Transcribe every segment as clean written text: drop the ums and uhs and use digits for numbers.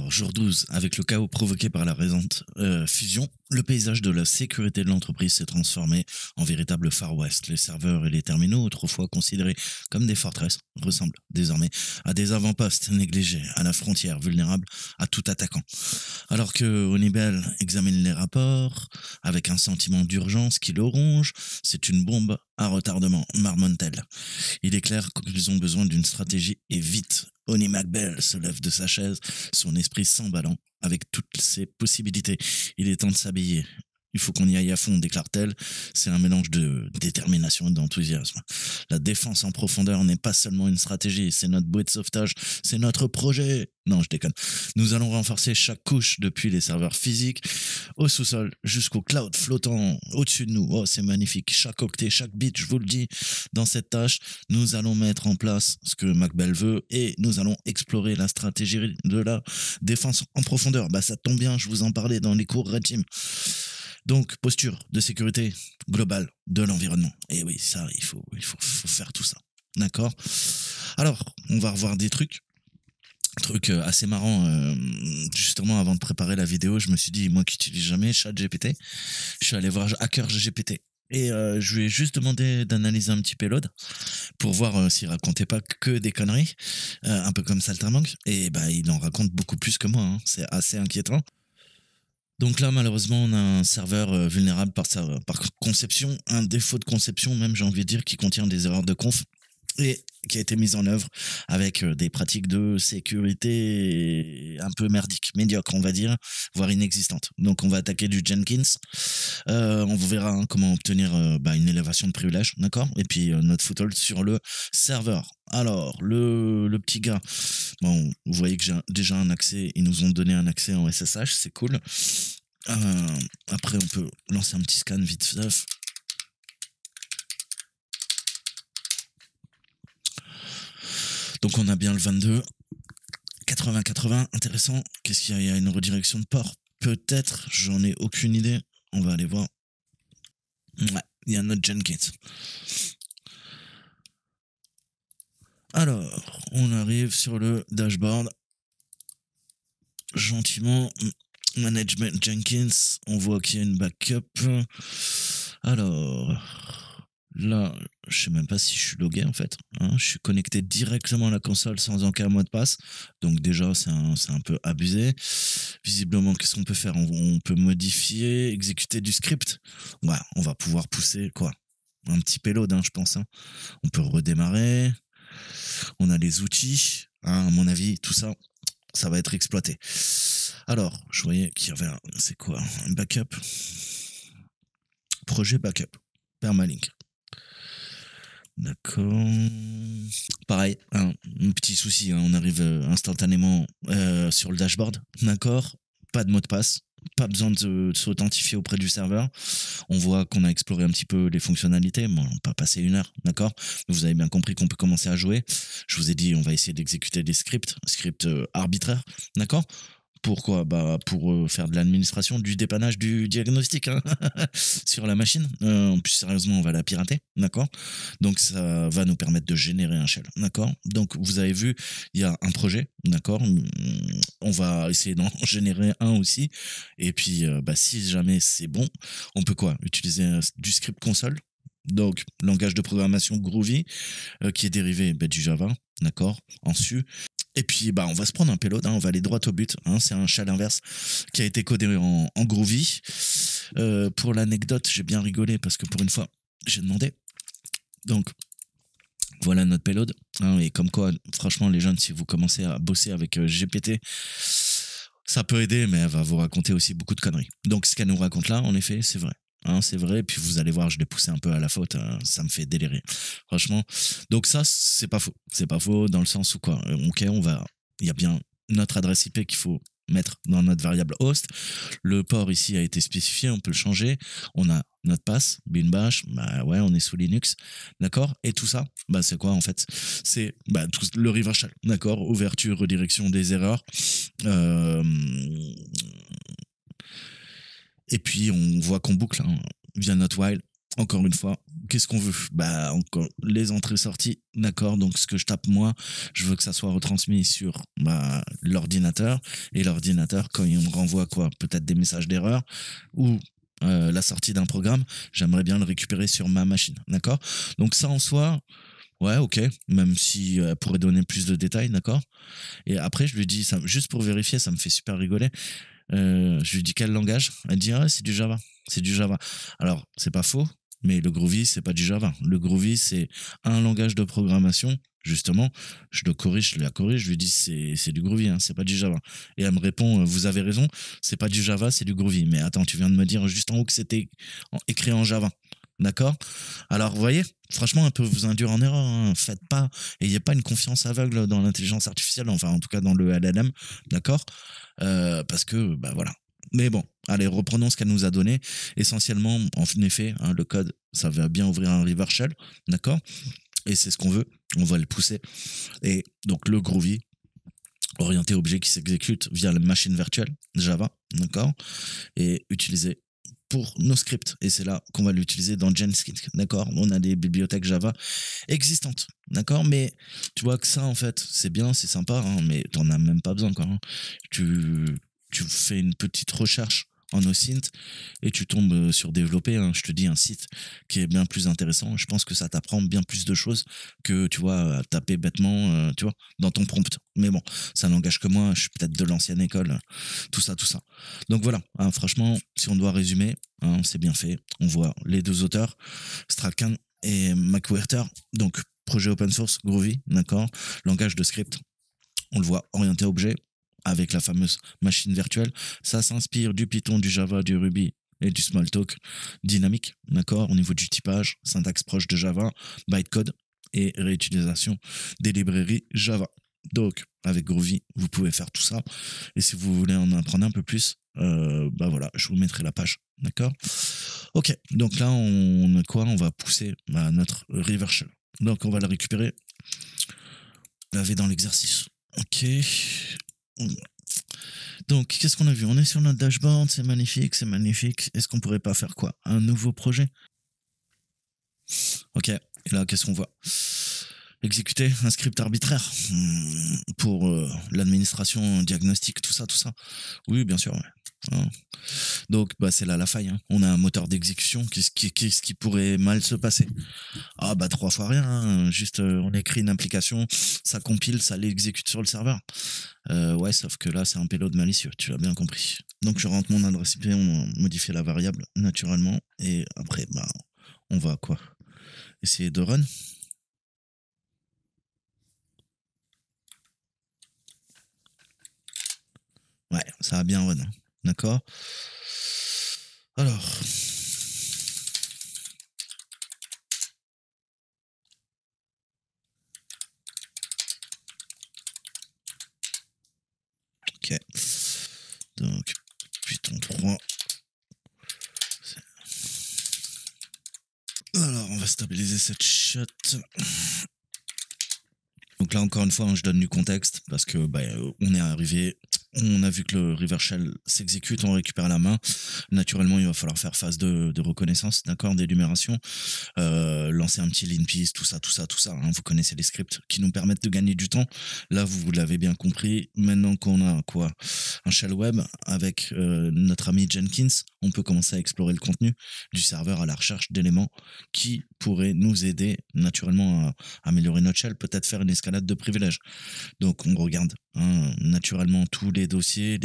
Alors, jour 12, avec le chaos provoqué par la récente fusion, le paysage de la sécurité de l'entreprise s'est transformé en véritable Far West. Les serveurs et les terminaux, autrefois considérés comme des forteresses, ressemblent désormais à des avant-postes négligés, à la frontière vulnérable à tout attaquant. Alors que Honeybell examine les rapports avec un sentiment d'urgence qui le ronge, c'est une bombe à retardement, marmonne-t-elle. Il est clair qu'ils ont besoin d'une stratégie et vite. Honey McBell se lève de sa chaise, son esprit s'emballant avec toutes ses possibilités. Il est temps de s'habiller. Il faut qu'on y aille à fond, déclare-t-elle. C'est un mélange de détermination et d'enthousiasme. La défense en profondeur n'est pas seulement une stratégie, c'est notre bouée de sauvetage, c'est notre projet. Non, je déconne. Nous allons renforcer chaque couche depuis les serveurs physiques au sous-sol jusqu'au cloud flottant au-dessus de nous. Oh, c'est magnifique. Chaque octet, chaque bit, je vous le dis, dans cette tâche, nous allons mettre en place ce que McBell veut et nous allons explorer la stratégie de la défense en profondeur. Bah, ça tombe bien, je vous en parlais dans les cours Red Team. Donc, posture de sécurité globale de l'environnement. Et oui, ça, il faut faire tout ça. D'accord. Alors, on va revoir des trucs. Truc assez marrant, justement avant de préparer la vidéo, je me suis dit, moi qui n'utilise jamais ChatGPT, je suis allé voir HackerGPT. Et je lui ai juste demandé d'analyser un petit payload pour voir s'il racontait pas que des conneries, un peu comme Saltimbanque. Et bah, il en raconte beaucoup plus que moi, hein. C'est assez inquiétant. Donc là, malheureusement, on a un serveur vulnérable par conception, un défaut de conception même, j'ai envie de dire, qui contient des erreurs de conf et qui a été mise en œuvre avec des pratiques de sécurité un peu merdiques, médiocres, on va dire, voire inexistantes. Donc on va attaquer du Jenkins. On verra hein, comment obtenir une élévation de privilège, d'accord. Et puis notre foothold sur le serveur. Alors, le petit gars, bon, vous voyez que j'ai déjà un accès, ils nous ont donné un accès en SSH, c'est cool. Après, on peut lancer un petit scan vite fait. Donc, on a bien le 22. 80-80, intéressant. Qu'est-ce qu'il y a? Il y a une redirection de port. Peut-être, j'en ai aucune idée. On va aller voir. Ouais, il y a notre Jenkins. Alors, on arrive sur le dashboard. Gentiment, Management Jenkins, on voit qu'il y a une backup. Alors, là, je sais même pas si je suis logué en fait. Hein, je suis connecté directement à la console sans aucun mot de passe. Donc déjà, c'est un peu abusé. Visiblement, qu'est-ce qu'on peut faire? On peut modifier, exécuter du script. Ouais, on va pouvoir pousser quoi? Un petit payload, hein, je pense. Hein. On peut redémarrer. On a les outils. Hein, à mon avis, tout ça, ça va être exploité. Alors, je voyais qu'il y avait c'est quoi? Un backup. Projet backup. Permalink. D'accord. Pareil, un petit souci, hein, on arrive instantanément sur le dashboard. D'accord. Pas de mot de passe. Pas besoin de s'authentifier auprès du serveur. On voit qu'on a exploré un petit peu les fonctionnalités. Bon, on pas passé une heure, d'accord. Vous avez bien compris qu'on peut commencer à jouer. Je vous ai dit, on va essayer d'exécuter des scripts arbitraires, d'accord. Pourquoi? Bah pour faire de l'administration, du dépannage, du diagnostic hein sur la machine. En plus, sérieusement, on va la pirater, d'accord. Donc ça va nous permettre de générer un shell, d'accord. Donc vous avez vu, il y a un projet, d'accord. On va essayer d'en générer un aussi. Et puis, si jamais c'est bon, on peut quoi? Utiliser du script console. Donc, langage de programmation Groovy, qui est dérivé du Java, d'accord, en su. Et puis, on va se prendre un payload, hein, on va aller droit au but. Hein, c'est un shell inverse qui a été codé en Groovy. Pour l'anecdote, j'ai bien rigolé parce que pour une fois, j'ai demandé. Donc, voilà notre payload. Hein, et comme quoi, franchement, les jeunes, si vous commencez à bosser avec GPT, ça peut aider, mais elle va vous raconter aussi beaucoup de conneries. Donc, ce qu'elle nous raconte là, en effet, c'est vrai. Hein, c'est vrai, puis vous allez voir, je l'ai poussé un peu à la faute, hein, ça me fait délirer, franchement. Donc ça, c'est pas faux dans le sens où quoi, ok, il y a bien notre adresse IP qu'il faut mettre dans notre variable host. Le port ici a été spécifié, on peut le changer. On a notre pass, bin bash, ouais, on est sous Linux, d'accord. Et tout ça, c'est quoi en fait? C'est le reverse shell, d'accord, ouverture, redirection des erreurs. Et puis on voit qu'on boucle hein, via notre while encore une fois, qu'est-ce qu'on veut? Bah, encore les entrées-sorties, d'accord. Donc, ce que je tape moi, je veux que ça soit retransmis sur bah, l'ordinateur. Et l'ordinateur, quand il me renvoie quoi? Peut-être des messages d'erreur ou la sortie d'un programme, j'aimerais bien le récupérer sur ma machine, d'accord? Donc ça en soi, ouais, ok, même si elle pourrait donner plus de détails, d'accord? Et après, je lui dis, ça, juste pour vérifier, ça me fait super rigoler. Je lui dis quel langage? Elle dit ah, c'est du Java. C'est du Java. Alors, c'est pas faux, mais le Groovy, c'est pas du Java. Le Groovy, c'est un langage de programmation. Justement, je le corrige, je la corrige, je lui dis c'est du Groovy, hein, c'est pas du Java. Et elle me répond vous avez raison, c'est pas du Java, c'est du Groovy. Mais attends, tu viens de me dire juste en haut que c'était écrit en Java. D'accord? Alors, vous voyez, franchement, un peu vous induire en erreur. Hein. Faites pas, ayez pas une confiance aveugle dans l'intelligence artificielle, enfin, en tout cas dans le LLM. D'accord? Parce que, bah voilà. Mais bon, allez, reprenons ce qu'elle nous a donné. Essentiellement, en effet, hein, le code, ça va bien ouvrir un reverse shell. D'accord? Et c'est ce qu'on veut. On va le pousser. Et donc, le Groovy, orienté objet qui s'exécute via la machine virtuelle Java. D'accord? Et utilisé pour nos scripts. Et c'est là qu'on va l'utiliser dans Jenkins. D'accord? On a des bibliothèques Java existantes. D'accord? Mais tu vois que ça, en fait, c'est bien, c'est sympa, hein, mais t'en as même pas besoin, quoi. Hein. Tu, tu fais une petite recherche en OSINT et tu tombes sur développer, hein, je te dis, un site qui est bien plus intéressant. Je pense que ça t'apprend bien plus de choses que, tu vois, à taper bêtement, tu vois, dans ton prompt. Mais bon, ça n'engage que moi, je suis peut-être de l'ancienne école, tout ça, tout ça. Donc voilà, hein, franchement, si on doit résumer, hein, c'est bien fait. On voit les deux auteurs, Strachan et McWhirter, donc projet open source, Groovy, d'accord, langage de script, on le voit orienté objet avec la fameuse machine virtuelle. Ça s'inspire du Python, du Java, du Ruby et du Smalltalk dynamique, d'accord, au niveau du typage, syntaxe proche de Java, bytecode et réutilisation des librairies Java. Donc, avec Groovy, vous pouvez faire tout ça. Et si vous voulez en apprendre un peu plus, bah voilà, je vous mettrai la page. D'accord? Ok, donc là, on va pousser à notre reverse shell. Donc, on va le récupérer, laver dans l'exercice. Ok. Donc, qu'est-ce qu'on a vu? On est sur notre dashboard, c'est magnifique, c'est magnifique. Est-ce qu'on pourrait pas faire quoi? Un nouveau projet? Ok. Et là, qu'est-ce qu'on voit? Exécuter un script arbitraire pour l'administration, diagnostic, tout ça, tout ça. Oui, bien sûr. Ouais. Hein. Donc, bah, c'est là la faille. Hein. On a un moteur d'exécution. Qu'est-ce qui pourrait mal se passer? Ah, bah, 3 fois rien. Hein. Juste, on écrit une application, ça compile, ça l'exécute sur le serveur. Ouais, sauf que là, c'est un payload malicieux. Tu l'as bien compris. Donc, je rentre mon adresse IP, on modifie la variable naturellement. Et après, bah, on va quoi? Essayer de run. Ouais, ça va bien run. D'accord? Alors. Ok. Donc, Python 3. Alors, on va stabiliser cette shot. Donc là, encore une fois, hein, je donne du contexte parce que bah, on est arrivé, on a vu que le reverse shell s'exécute, on récupère la main. Naturellement, il va falloir faire phase de reconnaissance, d'accord, d'énumération, lancer un petit lean piece, tout ça, tout ça, tout ça. Hein. Vous connaissez les scripts qui nous permettent de gagner du temps. Là, vous l'avez bien compris. Maintenant qu'on a quoi, un shell web avec notre ami Jenkins, on peut commencer à explorer le contenu du serveur à la recherche d'éléments qui pourraient nous aider naturellement à améliorer notre shell, peut-être faire une escalade de privilèges. Donc on regarde hein, naturellement tous les dossiers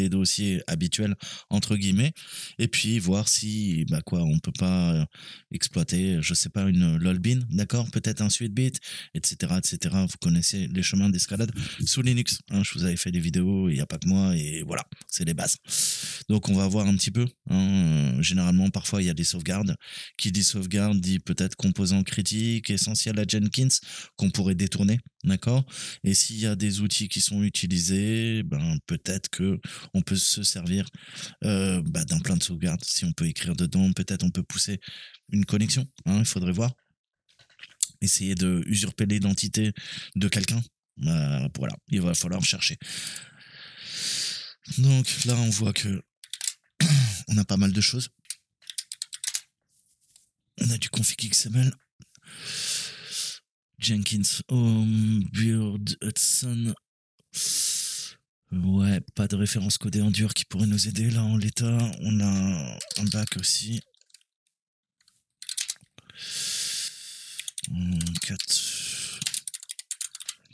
habituels entre guillemets, et puis voir si bah quoi, on peut pas exploiter, je sais pas, une lolbean, d'accord, peut-être un sweetbit, etc., etc. Vous connaissez les chemins d'escalade sous Linux. Hein, je vous avais fait des vidéos, il n'y a pas que moi, et voilà, c'est les bases. Donc on va voir un petit peu. Hein, généralement, parfois il y a des sauvegardes. Qui dit sauvegarde dit peut-être composant critique essentiel à Jenkins qu'on pourrait détourner, d'accord. Et s'il y a des outils qui sont utilisés, ben peut-être que on peut se servir bah, d'un plan de sauvegarde. Si on peut écrire dedans, peut-être on peut pousser une connexion. Hein, il faudrait voir. Essayer de usurper l'identité de quelqu'un. Voilà, il va falloir chercher. Donc là, on voit que on a pas mal de choses. On a du config XML. Jenkins, Build, Hudson. Ouais, pas de référence codée en dur qui pourrait nous aider là en l'état. On a un back aussi. 4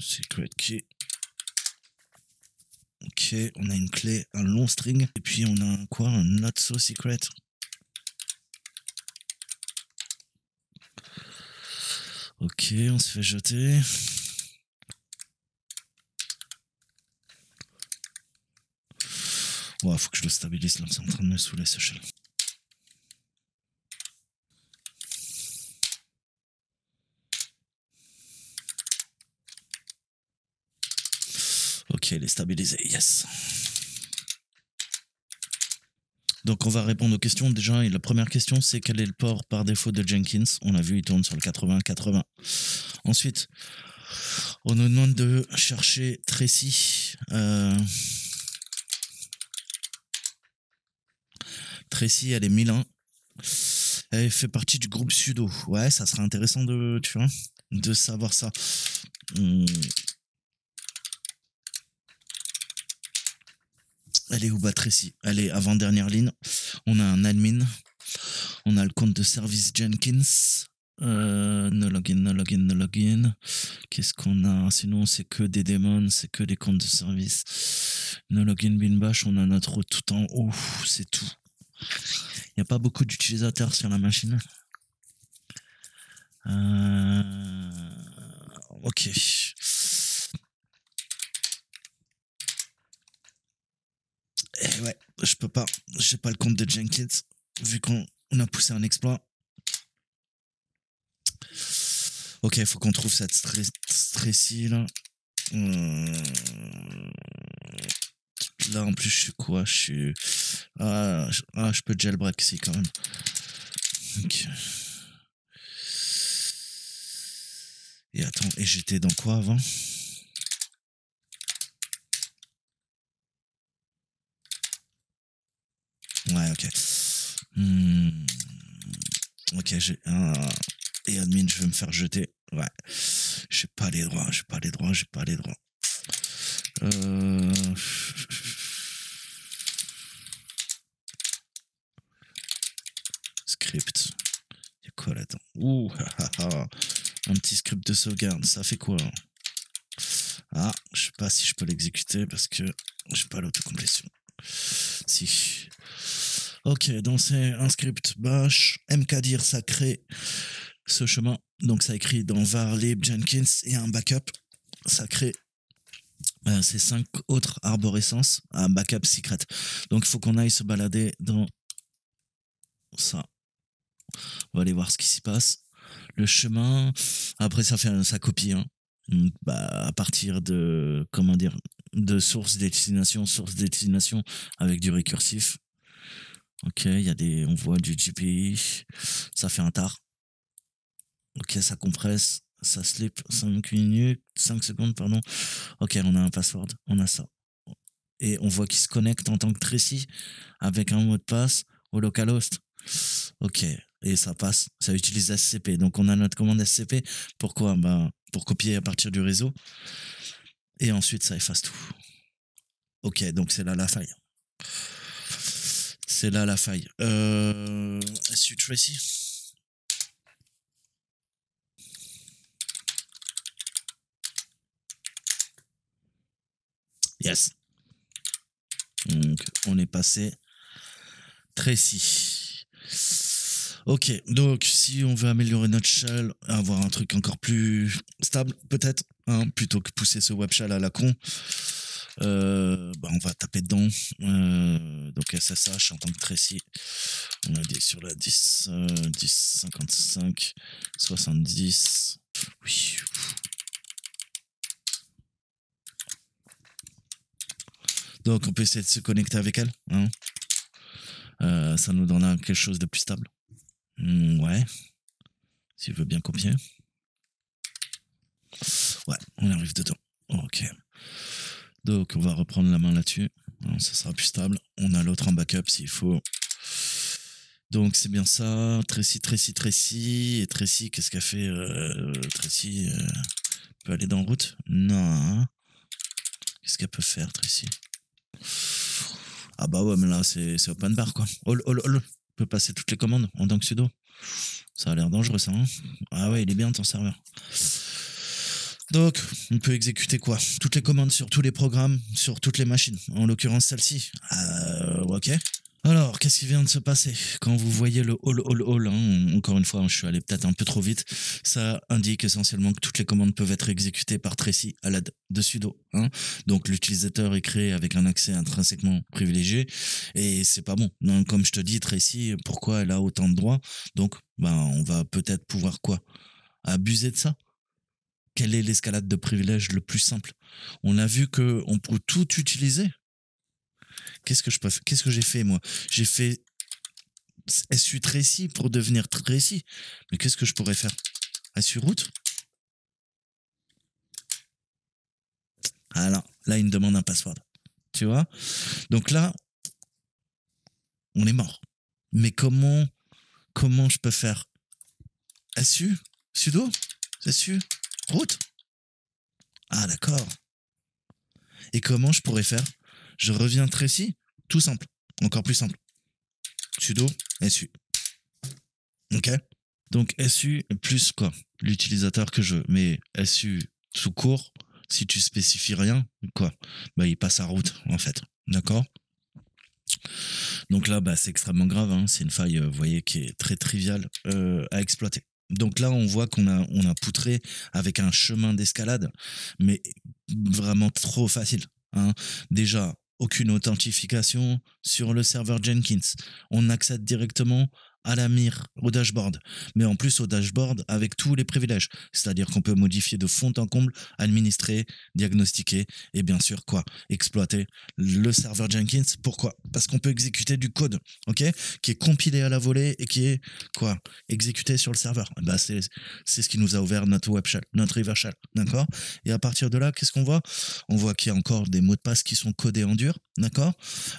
secret key. Ok, on a une clé, un long string. Et puis on a un quoi? Un not so secret. Ok, on se fait jeter. Ouais, faut que je le stabilise là, c'est en train de me saouler ce shell. Ok, il est stabilisé, yes. Donc on va répondre aux questions. Déjà, et la première question, c'est quel est le port par défaut de Jenkins? On a vu, il tourne sur le 80-80. Ensuite, on nous demande de chercher Tracy. Tracy, elle est 1001. Elle fait partie du groupe Sudo. Ouais, ça serait intéressant de, tu vois, de savoir ça. Elle est où, bah, Tracy? Elle est avant-dernière ligne. On a un admin. On a le compte de service Jenkins. No login, no login, no login. Qu'est-ce qu'on a? Sinon, c'est que des démons, c'est que des comptes de service. No login, bin bash. On a notre route tout en haut. C'est tout. Il n'y a pas beaucoup d'utilisateurs sur la machine. Ok. Et ouais, je peux pas. J'ai pas le compte de Jenkins, vu qu'on a poussé un exploit. Ok, il faut qu'on trouve cette Tracy là. Là en plus je suis quoi? Je suis... je peux jailbreak ici quand même. Ok. Et attends, et j'étais dans quoi avant? Ouais, ok. Ok, j'ai un... Et admin, je vais me faire jeter. Ouais. J'ai pas les droits, j'ai pas les droits, j'ai pas les droits. Script. Il y a quoi là-dedans? Ouh, un petit script de sauvegarde. Ça fait quoi? Ah, je sais pas si je peux l'exécuter parce que j'ai pas l'autocomplétion. Si. Ok, donc c'est un script bash. mkdir, ça crée ce chemin. Donc ça écrit dans var lib Jenkins et un backup. Ça crée ces 5 autres arborescences à backup secret. Donc il faut qu'on aille se balader dans ça. On va aller voir ce qui s'y passe. Le chemin, après ça fait sa copie. Hein. Bah, à partir de, comment dire, de source destination avec du récursif. Ok, il y a des, on voit du GPI, ça fait un tar. Ok, ça compresse, ça slip 5 minutes, 5 secondes, pardon. Ok, on a un password, on a ça. Et on voit qu'il se connecte en tant que Tracy avec un mot de passe au localhost. Ok, et ça passe, ça utilise SCP. Donc on a notre commande SCP. Pourquoi? Ben, pour copier à partir du réseau. Et ensuite ça efface tout. Ok, donc c'est là la faille. C'est là la faille. SU Tracy. Yes. Donc on est passé Tracy. Ok, donc si on veut améliorer notre shell, avoir un truc encore plus stable, peut-être, hein, plutôt que pousser ce web shell à la con, bah on va taper dedans. Donc SSH en tant que Tracy, on a dit sur la 10, 10, 55, 70. Oui. Donc on peut essayer de se connecter avec elle. Hein. Ça nous donnera quelque chose de plus stable. Ouais. S'il veut bien copier. Ouais, on arrive dedans. Ok. Donc on va reprendre la main là-dessus. Ça sera plus stable. On a l'autre en backup s'il faut. Donc c'est bien ça. Tracy, Tracy, Tracy. Et Tracy, qu'est-ce qu'elle fait Tracy peut aller dans route? Non. Hein. Qu'est-ce qu'elle peut faire, Tracy? Ah bah ouais, mais là, c'est open bar, quoi. All, all, all. Peut passer toutes les commandes en tant que sudo. Ça a l'air dangereux, ça. Hein, ah ouais, il est bien, ton serveur. Donc, on peut exécuter quoi? Toutes les commandes sur tous les programmes, sur toutes les machines. En l'occurrence, celle-ci. Ok. Alors, qu'est-ce qui vient de se passer? Quand vous voyez le all, hein, encore une fois, je suis allé peut-être un peu trop vite, ça indique essentiellement que toutes les commandes peuvent être exécutées par Tracy à l'aide de sudo. Hein. Donc, l'utilisateur est créé avec un accès intrinsèquement privilégié et c'est pas bon. Donc, comme je te dis, Tracy, pourquoi elle a autant de droits? Donc, on va peut-être pouvoir quoi? Abuser de ça? Quelle est l'escalade de privilèges le plus simple? On a vu que on peut tout utiliser. Qu'est-ce que j'ai fait, moi? J'ai fait SU Tracy pour devenir Tracy. Mais qu'est-ce que je pourrais faire? SU route? Alors, là, il me demande un password. Tu vois? Donc là, on est mort. Mais comment je peux faire? SU? Sudo? SU? Route? Ah, d'accord. Et comment je pourrais faire? Je reviens Tracy? Tout simple. Encore plus simple. Sudo, SU. Ok? Donc SU plus quoi? L'utilisateur que je veux. Mais SU tout court, si tu spécifies rien, quoi? Il passe à route, en fait. D'accord? Donc là, c'est extrêmement grave. Hein. C'est une faille, vous voyez, qui est très triviale à exploiter. Donc là, on voit qu'on a poutré avec un chemin d'escalade, mais vraiment trop facile. Hein. Déjà, aucune authentification sur le serveur Jenkins. On accède directement à la mire, au dashboard. Mais en plus, au dashboard, avec tous les privilèges. C'est-à-dire qu'on peut modifier de fond en comble, administrer, diagnostiquer et bien sûr, quoi, exploiter le serveur Jenkins. Pourquoi? Parce qu'on peut exécuter du code, ok, qui est compilé à la volée et qui est, quoi, exécuté sur le serveur. C'est ce qui nous a ouvert notre web shell, notre river shell, d'accord? Et à partir de là, qu'est-ce qu'on voit? On voit qu'il y a encore des mots de passe qui sont codés en dur, d'accord?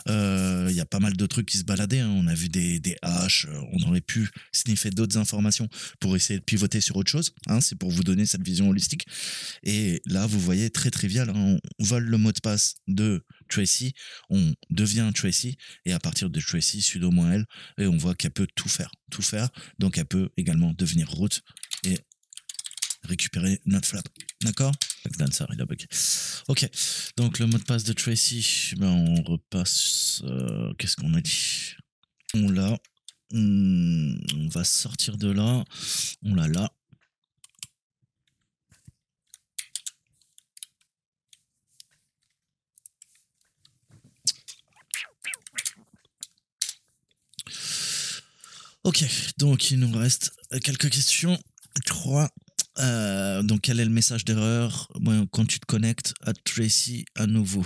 Il y a pas mal de trucs qui se baladaient, hein. On a vu des hashes, on aurait pu sniffer d'autres informations pour essayer de pivoter sur autre chose, hein, c'est pour vous donner cette vision holistique. Et là, vous voyez, très trivial, hein, on vole le mot de passe de Tracy, on devient Tracy, et à partir de Tracy, sudo -l, et on voit qu'elle peut tout faire, donc elle peut également devenir root et récupérer notre flap, d'accord? Ok, donc le mot de passe de Tracy, on repasse, qu'est-ce qu'on a dit? On l'a. On va sortir de là. On l'a là. Ok, donc il nous reste quelques questions. 3. Donc quel est le message d'erreur quand tu te connectes à Tracy à nouveau?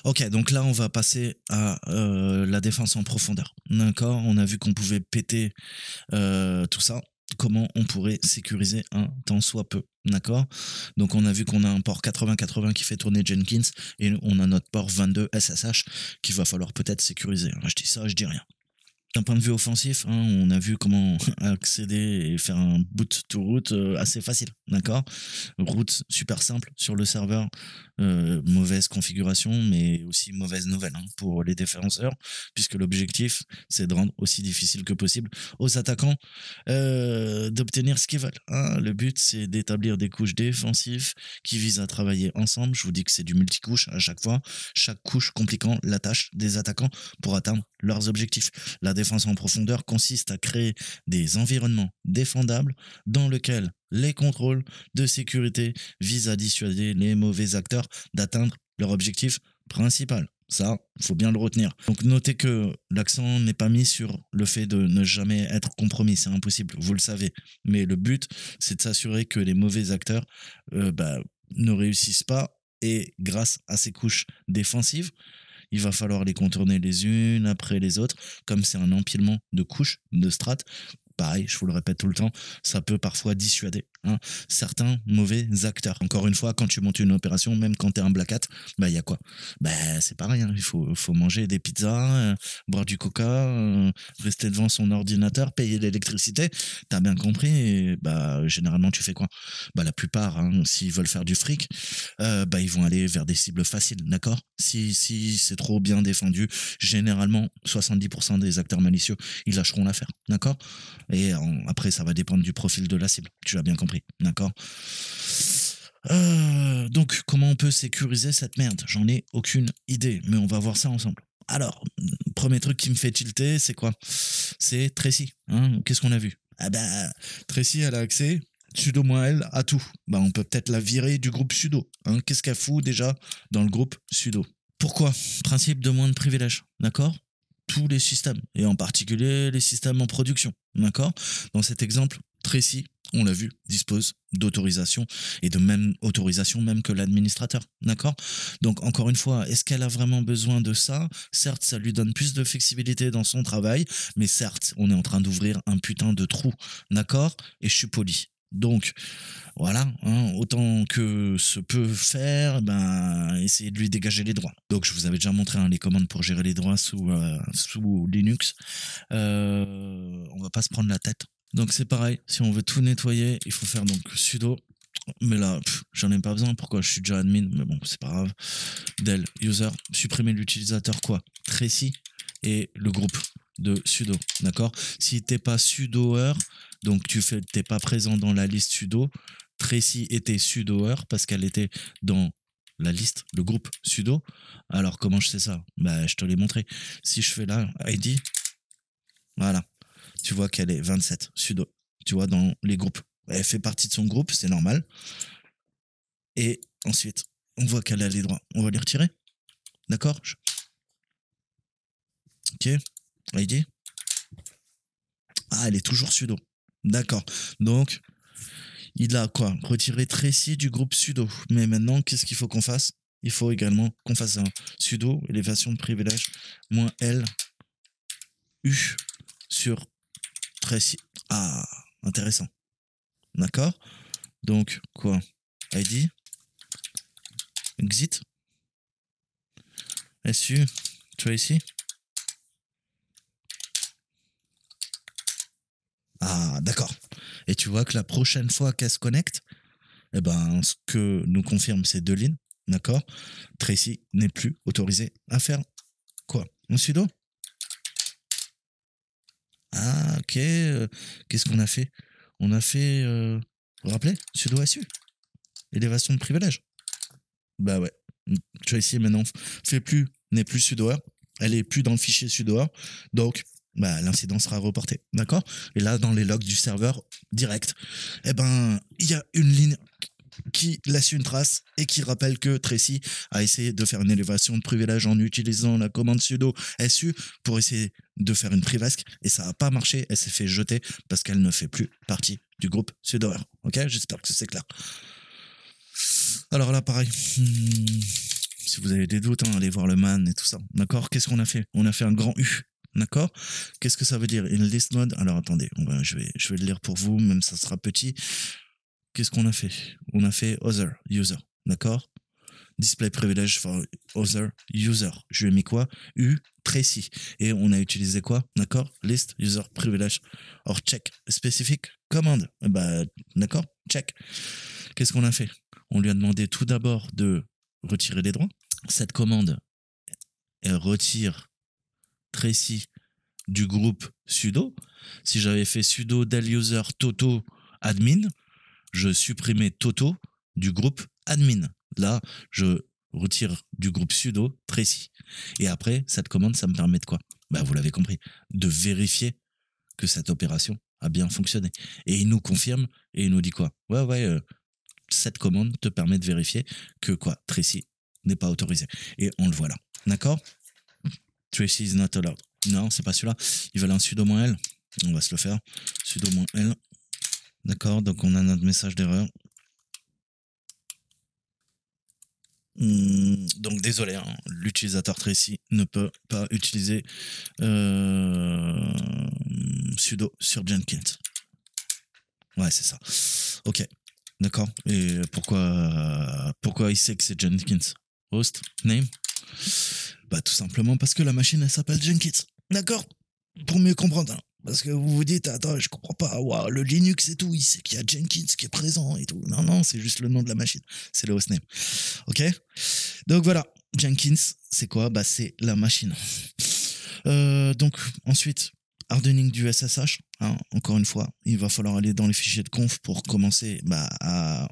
Ok, donc là on va passer à la défense en profondeur. D'accord, on a vu qu'on pouvait péter tout ça. Comment on pourrait sécuriser un tant soit peu. D'accord? Donc on a vu qu'on a un port 8080 qui fait tourner Jenkins et on a notre port 22 SSH qu'il va falloir peut-être sécuriser. Je dis ça, je dis rien. D'un point de vue offensif, hein, on a vu comment accéder et faire un boot to root assez facile, d'accord? Route super simple sur le serveur, mauvaise configuration, mais aussi mauvaise nouvelle hein, pour les défenseurs, puisque l'objectif, c'est de rendre aussi difficile que possible aux attaquants d'obtenir ce qu'ils veulent. Hein. Le but, c'est d'établir des couches défensives qui visent à travailler ensemble. Je vous dis que c'est du multicouche à chaque fois, chaque couche compliquant la tâche des attaquants pour atteindre leurs objectifs. La défense en profondeur consiste à créer des environnements défendables dans lesquels les contrôles de sécurité visent à dissuader les mauvais acteurs d'atteindre leur objectif principal. Ça, il faut bien le retenir. Donc notez que l'accent n'est pas mis sur le fait de ne jamais être compromis, c'est impossible, vous le savez. Mais le but, c'est de s'assurer que les mauvais acteurs ne réussissent pas et grâce à ces couches défensives, il va falloir les contourner les unes après les autres, comme c'est un empilement de couches, de strates. Pareil, je vous le répète tout le temps, ça peut parfois dissuader hein. Certains mauvais acteurs. Encore une fois, quand tu montes une opération, même quand tu es un black hat, bah il y a quoi? Bah c'est pareil, hein. Il faut manger des pizzas, boire du coca, rester devant son ordinateur, payer l'électricité. T'as bien compris, et bah généralement tu fais quoi? Bah la plupart, hein, s'ils veulent faire du fric, bah ils vont aller vers des cibles faciles, d'accord? Si c'est trop bien défendu, généralement 70% des acteurs malicieux, ils lâcheront l'affaire, d'accord? Et après, ça va dépendre du profil de la cible. Tu as bien compris, d'accord? Donc, comment on peut sécuriser cette merde? J'en ai aucune idée, mais on va voir ça ensemble. Alors, premier truc qui me fait tilter, c'est quoi? C'est Tracy. Hein. Qu'est-ce qu'on a vu? Ah bah, Tracy, elle a accès, sudo moins elle, à tout. Bah, on peut peut-être la virer du groupe sudo. Hein. Qu'est-ce qu'elle fout déjà dans le groupe sudo? Pourquoi? Principe de moins de privilèges, d'accord? Tous les systèmes, et en particulier les systèmes en production, d'accord? Dans cet exemple, Tracy, on l'a vu, dispose d'autorisation, et de même autorisation même que l'administrateur, d'accord? Donc encore une fois, est-ce qu'elle a vraiment besoin de ça? Certes, ça lui donne plus de flexibilité dans son travail, mais certes, on est en train d'ouvrir un putain de trou, d'accord? Et je suis poli. Donc, voilà, hein, autant que se peut faire, ben, essayer de lui dégager les droits. Donc, je vous avais déjà montré hein, les commandes pour gérer les droits sous Linux. On va pas se prendre la tête. Donc, c'est pareil, si on veut tout nettoyer, il faut faire donc sudo. Mais là, j'en ai pas besoin. Pourquoi? Je suis déjà admin, mais bon, c'est pas grave. Del user, supprimer l'utilisateur quoi? Tracy et le groupe de sudo, d'accord? Si t'es pas sudoer, donc t'es pas présent dans la liste sudo, Tracy était sudoer parce qu'elle était dans la liste, le groupe sudo. Alors comment je sais ça? Bah je te l'ai montré. Si je fais là, ID, voilà, tu vois qu'elle est 27 sudo, tu vois, dans les groupes. Elle fait partie de son groupe, c'est normal. Et ensuite, on voit qu'elle a les droits. On va les retirer. D'accord? Ok. ID. Ah, elle est toujours sudo. D'accord. Donc, il a quoi? Retiré Tracy du groupe sudo. Mais maintenant, qu'est-ce qu'il faut qu'on fasse? Il faut également qu'on fasse un sudo, élévation de privilège, moins L, U sur Tracy. Ah, intéressant. D'accord? Donc, quoi? ID, exit, SU, Tracy. Ah, d'accord. Et tu vois que la prochaine fois qu'elle se connecte, eh ben, ce que nous confirment ces deux lignes, d'accord? Tracy n'est plus autorisé à faire quoi? Un sudo? Ah, ok. Qu'est-ce qu'on a fait? On a fait, vous vous rappelez? Sudo SU. Élévation de privilège. Bah ouais. Tracy maintenant n'est plus sudoer. Elle est plus dans le fichier sudoer. Donc, bah, l'incident sera reporté. D'accord? Et là, dans les logs du serveur direct, eh ben, il y a une ligne qui laisse une trace et qui rappelle que Tracy a essayé de faire une élévation de privilège en utilisant la commande sudo su pour essayer de faire une privasque et ça n'a pas marché. Elle s'est fait jeter parce qu'elle ne fait plus partie du groupe sudoer. Ok, j'espère que c'est clair. Alors là, pareil. Si vous avez des doutes, hein, allez voir le man et tout ça. D'accord? Qu'est-ce qu'on a fait? On a fait un grand U. D'accord? Qu'est-ce que ça veut dire? In list mode. Alors attendez, je vais le lire pour vous, même ça sera petit. Qu'est-ce qu'on a fait? On a fait other user. D'accord? Display privilege for other user. Je lui ai mis quoi? U Tracy. Et on a utilisé quoi? D'accord? List user privilege or check specific command. Bah, d'accord? Check. Qu'est-ce qu'on a fait? On lui a demandé tout d'abord de retirer les droits. Cette commande, elle retire Tracy du groupe sudo. Si j'avais fait sudo del user toto admin, je supprimais toto du groupe admin. Là, je retire du groupe sudo Tracy. Et après, cette commande, ça me permet de quoi? Bah, vous l'avez compris, de vérifier que cette opération a bien fonctionné. Et il nous confirme et il nous dit quoi? Ouais, cette commande te permet de vérifier que quoi? Tracy n'est pas autorisé. Et on le voit là. D'accord? Tracy is not allowed. Non, c'est pas celui-là. Ils veulent un sudo -l. On va se le faire. Sudo -l. D'accord, donc on a notre message d'erreur. Donc désolé, hein, l'utilisateur Tracy ne peut pas utiliser sudo sur Jenkins. Ouais, c'est ça. Ok, d'accord. Et pourquoi il sait que c'est Jenkins? Host, name? Bah tout simplement parce que la machine elle s'appelle Jenkins. D'accord? Pour mieux comprendre. Hein. Parce que vous vous dites, attends, je comprends pas, waouh, le Linux et tout, il sait qu'il y a Jenkins qui est présent et tout. Non, non, c'est juste le nom de la machine. C'est le hostname. Ok? Donc voilà, Jenkins, c'est quoi? Bah c'est la machine. Donc ensuite, hardening du SSH. Hein, encore une fois, il va falloir aller dans les fichiers de conf pour commencer à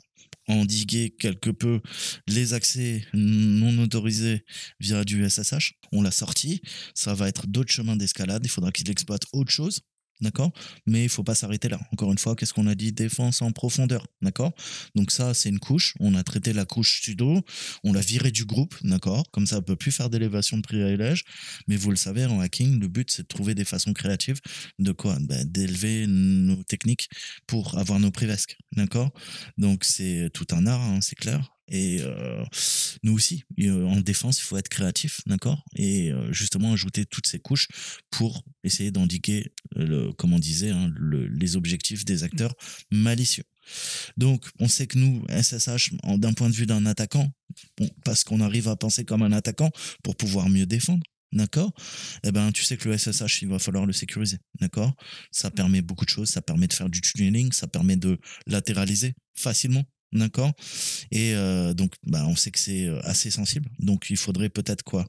endiguer quelque peu les accès non autorisés via du SSH. On l'a sorti. Ça va être d'autres chemins d'escalade. Il faudra qu'il exploite autre chose. D'accord? Mais il faut pas s'arrêter là. Encore une fois, qu'est-ce qu'on a dit? Défense en profondeur. D'accord? Donc ça, c'est une couche. On a traité la couche sudo. On l'a viré du groupe. D'accord? Comme ça, on peut plus faire d'élévation de privilèges. Mais vous le savez, en hacking, le but, c'est de trouver des façons créatives de quoi? D'élever nos techniques pour avoir nos privesques. D'accord? Donc c'est tout un art, hein, c'est clair. Et nous aussi, en défense, il faut être créatif, d'accord? Et justement ajouter toutes ces couches pour essayer d'endiguer, comme on disait, hein, les objectifs des acteurs malicieux. Donc, on sait que nous, SSH, d'un point de vue d'un attaquant, parce qu'on arrive à penser comme un attaquant pour pouvoir mieux défendre, d'accord? Eh ben, tu sais que le SSH, il va falloir le sécuriser, d'accord? Ça permet beaucoup de choses, ça permet de faire du tunneling, ça permet de latéraliser facilement. D'accord. Et donc, on sait que c'est assez sensible. Donc, il faudrait peut-être quoi?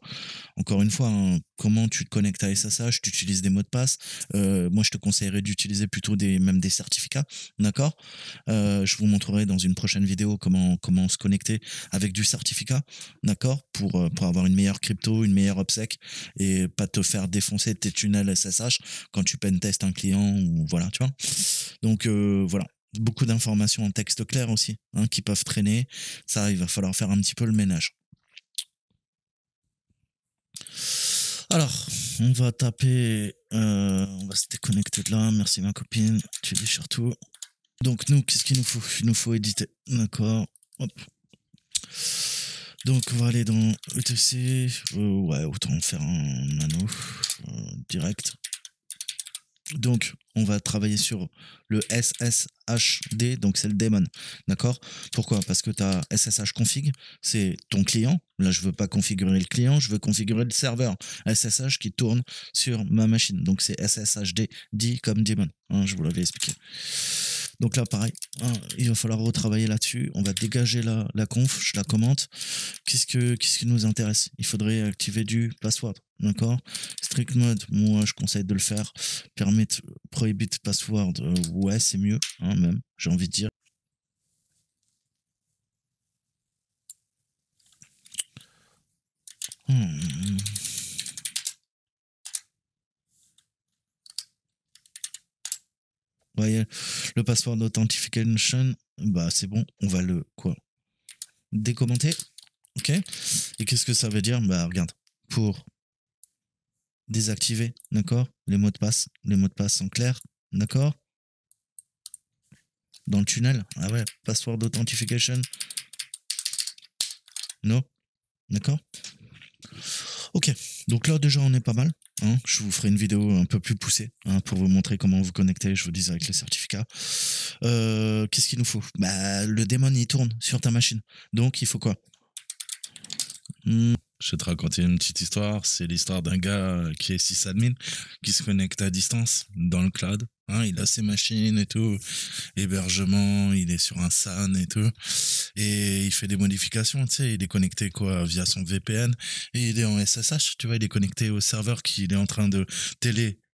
Encore une fois, hein, comment tu te connectes à SSH? Tu utilises des mots de passe. Moi, je te conseillerais d'utiliser plutôt même des certificats. D'accord. Je vous montrerai dans une prochaine vidéo comment se connecter avec du certificat. D'accord. Pour avoir une meilleure crypto, une meilleure obsec et pas te faire défoncer tes tunnels SSH quand tu pentestes un client ou voilà, tu vois. Donc, voilà. Beaucoup d'informations en texte clair aussi, hein, qui peuvent traîner. Ça, il va falloir faire un petit peu le ménage. Alors, on va taper, on va se déconnecter de là. Merci ma copine, tu déchires tout. Donc nous, qu'est-ce qu'il nous faut? Il nous faut éditer, d'accord. Hop. Donc on va aller dans ETC. Ouais, autant faire un nano direct. Donc, on va travailler sur le SSHD, donc c'est le daemon, d'accord? Pourquoi? Parce que tu as SSH config, c'est ton client. Là, je veux pas configurer le client, je veux configurer le serveur SSH qui tourne sur ma machine. Donc, c'est SSHD, dit comme daemon, hein, je vous l'avais expliqué. Donc là, pareil, hein, il va falloir retravailler là-dessus. On va dégager la conf, je la commente. Qu'est-ce qui nous intéresse? Il faudrait activer du password, d'accord? Strict mode, moi, je conseille de le faire. Permit prohibit password, ouais, c'est mieux, hein, même, j'ai envie de dire. Voyez, le password authentication, bah c'est bon, on va le quoi? Décommenter, ok? Et qu'est-ce que ça veut dire? Bah regarde, pour désactiver, d'accord? Les mots de passe en clair, d'accord? Dans le tunnel, ah ouais, password authentication, non, d'accord? Ok, donc là déjà on est pas mal. Hein, je vous ferai une vidéo un peu plus poussée, hein, pour vous montrer comment vous connecter, je vous disais avec les certificats. Qu'est-ce qu'il nous faut? Bah le démon il tourne sur ta machine. Donc il faut quoi? Je vais te raconter une petite histoire. C'est l'histoire d'un gars qui est sysadmin, qui se connecte à distance dans le cloud. Hein, il a ses machines et tout, hébergement, il est sur un SAN et tout. Et il fait des modifications, tu sais, il est connecté quoi via son VPN et il est en SSH, tu vois, il est connecté au serveur qu'il est en train de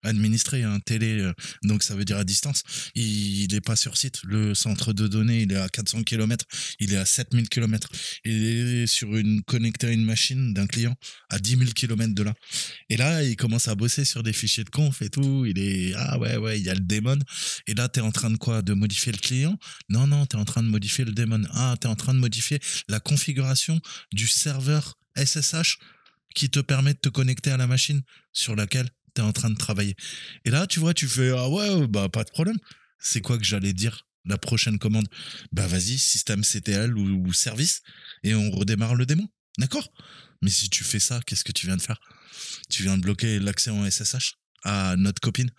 administrer un télé, donc ça veut dire à distance. Il est pas sur site. Le centre de données, il est à 400 km, il est à 7000 km. Il est connecté à une machine d'un client à 10 000 km de là. Et là, il commence à bosser sur des fichiers de conf et tout. Il est, ah ouais, il y a le daemon. Et là, t'es en train de quoi? De modifier le client? Non, t'es en train de modifier le daemon. Ah, t'es en train de modifier la configuration du serveur SSH qui te permet de te connecter à la machine sur laquelle t'es en train de travailler. Et là, tu vois, tu fais, ah ouais, bah, pas de problème. C'est quoi que j'allais dire? La prochaine commande? Bah, vas-y, système CTL ou service, et on redémarre le démon. D'accord? Mais si tu fais ça, qu'est-ce que tu viens de faire? Tu viens de bloquer l'accès en SSH à notre copine.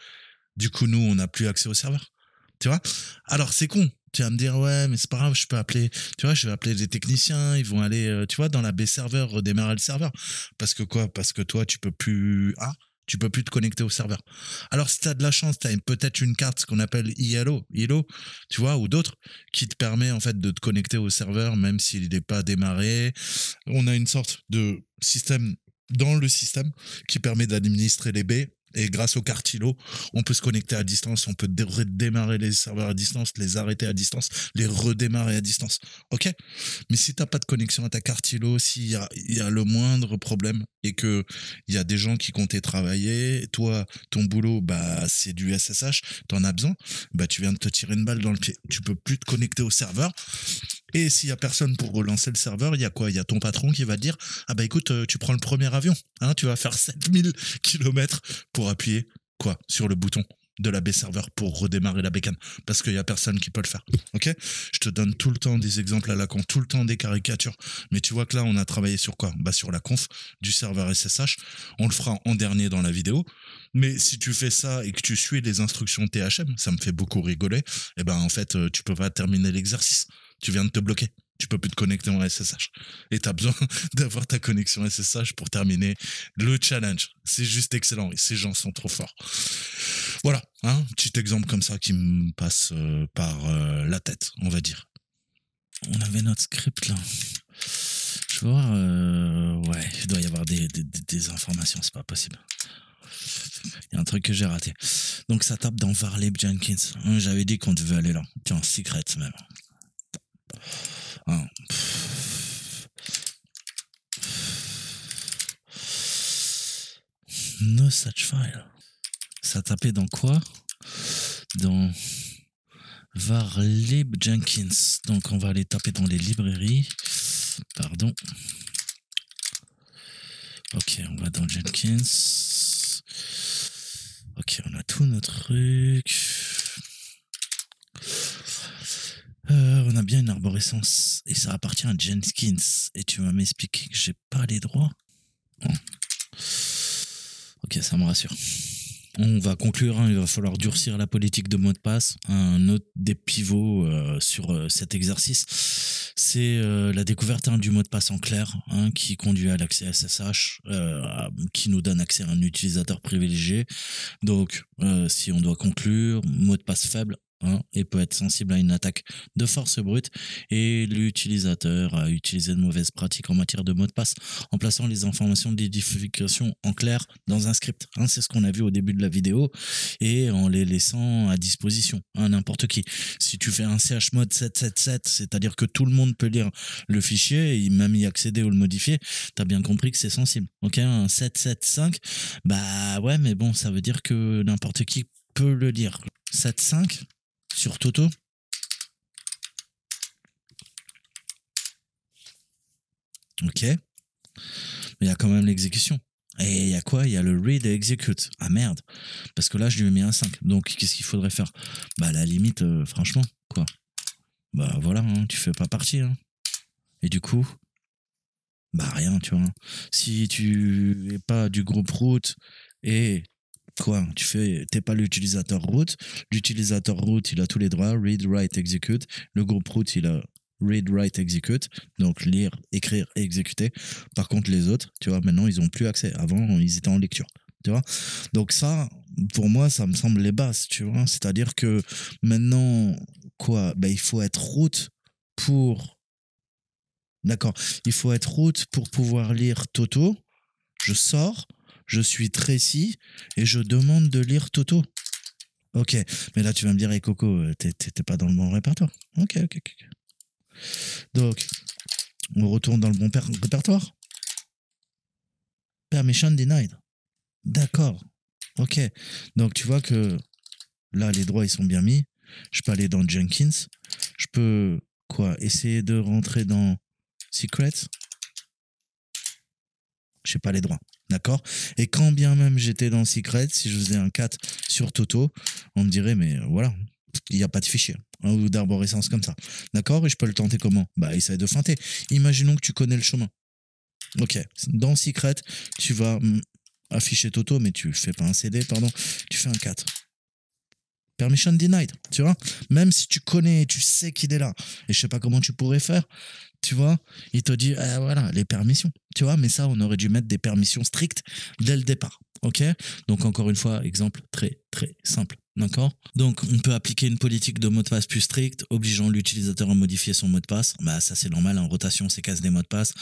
Du coup, nous, on n'a plus accès au serveur. Tu vois? Alors, c'est con. Tu vas me dire, ouais, mais c'est pas grave, je peux appeler, tu vois, je vais appeler des techniciens, ils vont aller, tu vois, dans la baie serveur, redémarrer le serveur. Parce que quoi? Parce que toi, tu peux plus te connecter au serveur. Alors, si tu as de la chance, tu as peut-être une carte, ce qu'on appelle ILO, tu vois, ou d'autres, qui te permet, en fait, de te connecter au serveur, même s'il n'est pas démarré. On a une sorte de système dans le système qui permet d'administrer les baies. Et grâce au cartilo, on peut se connecter à distance, on peut démarrer les serveurs à distance, les arrêter à distance, les redémarrer à distance. Ok? Mais si t'as pas de connexion à ta cartilo, il y a le moindre problème et que il y a des gens qui comptaient travailler, toi, ton boulot, bah, c'est du SSH, t'en as besoin, bah, tu viens de te tirer une balle dans le pied. Tu peux plus te connecter au serveur. Et s'il y a personne pour relancer le serveur, il y a quoi? Il y a ton patron qui va te dire, ah bah écoute, tu prends le premier avion, hein, tu vas faire 7000 km pour appuyer, quoi, sur le bouton de la baie serveur pour redémarrer la bécane. Parce qu'il y a personne qui peut le faire. Ok? Je te donne tout le temps des exemples à la con, tout le temps des caricatures. Mais tu vois que là, on a travaillé sur quoi? Bah, sur la conf du serveur SSH. On le fera en dernier dans la vidéo. Mais si tu fais ça et que tu suis les instructions THM, ça me fait beaucoup rigoler, et ben, en fait, tu peux pas terminer l'exercice. Tu viens de te bloquer. Tu peux plus te connecter en SSH. Et tu as besoin d'avoir ta connexion SSH pour terminer le challenge. C'est juste excellent. Et ces gens sont trop forts. Voilà, un petit exemple comme ça qui me passe par la tête, on va dire. On avait notre script là. Je vois, ouais, il doit y avoir des informations, c'est pas possible. Il y a un truc que j'ai raté. Donc ça tape dans Varlib Jenkins. J'avais dit qu'on devait aller là. Tiens, secret même. Ah. No such file. Ça tapait dans quoi? Dans Varlib Jenkins. Donc on va aller taper dans les librairies. Pardon. Ok, on va dans Jenkins. Ok, on a tout notre truc. On a bien une arborescence et ça appartient à Jenkins. Et tu vas m'expliquer que j'ai pas les droits. Bon. Ok, ça me rassure. On va conclure, hein, il va falloir durcir la politique de mot de passe. Un autre des pivots sur cet exercice, c'est la découverte du mot de passe en clair, hein, qui conduit à l'accès SSH, qui nous donne accès à un utilisateur privilégié. Donc, si on doit conclure, mot de passe faible, hein, et peut être sensible à une attaque de force brute, et l'utilisateur a utilisé de mauvaises pratiques en matière de mot de passe en plaçant les informations d'identification en clair dans un script, hein, c'est ce qu'on a vu au début de la vidéo, et en les laissant à disposition à n'importe qui. Si tu fais un chmod 777, c'est-à-dire que tout le monde peut lire le fichier et même y accéder ou le modifier, t'as bien compris que c'est sensible. Ok, un 775, bah ouais, mais bon, ça veut dire que n'importe qui peut le lire. 7.5 sur Toto. Ok. Mais il y a quand même l'exécution. Et il y a quoi? Il y a le read et execute. Ah merde. Parce que là, je lui ai mis un 5. Donc, qu'est-ce qu'il faudrait faire? Bah, à la limite, franchement, quoi. Bah, voilà, hein, tu fais pas partie. Hein. Et du coup, bah, rien, tu vois. Si tu es pas du groupe root et quoi, t'es pas l'utilisateur root. L'utilisateur root, il a tous les droits, read, write, execute. Le groupe root, il a read, write, execute. Donc lire, écrire et exécuter. Par contre, les autres, tu vois, maintenant, ils ont plus accès. Avant, ils étaient en lecture. Tu vois. Donc ça, pour moi, ça me semble les bases, tu vois. C'est-à-dire que maintenant, quoi, ben, il faut être root pour... D'accord. Il faut être root pour pouvoir lire Toto. Je sors. Je suis Tracy et je demande de lire Toto. Ok, mais là tu vas me dire, hey Coco, t'es pas dans le bon répertoire. Ok. Donc, on retourne dans le bon répertoire. Permission denied. D'accord. Ok. Donc tu vois que là les droits ils sont bien mis. Je peux aller dans Jenkins. Je peux essayer de rentrer dans Secrets. J'ai pas les droits. D'accord? Et quand bien même j'étais dans Secret, si je faisais un 4 sur Toto, on me dirait, mais voilà, il n'y a pas de fichier, hein, ou d'arborescence comme ça. D'accord? Et je peux le tenter comment? Bah, essaye de feinter. Imaginons que tu connais le chemin. Ok. Dans Secret, tu vas afficher Toto, mais tu fais pas un CD, pardon. Tu fais un 4. permission denied, tu vois. Même si tu connais, tu sais qu'il est là, et je sais pas comment tu pourrais faire, tu vois, il te dit, ah, voilà, les permissions, tu vois, mais ça, on aurait dû mettre des permissions strictes dès le départ, ok. Donc, encore une fois, exemple très, très simple. D'accord. Donc, on peut appliquer une politique de mot de passe plus stricte, obligeant l'utilisateur à modifier son mot de passe. Bah, ça, c'est normal. En rotation, c'est casse des mots de passe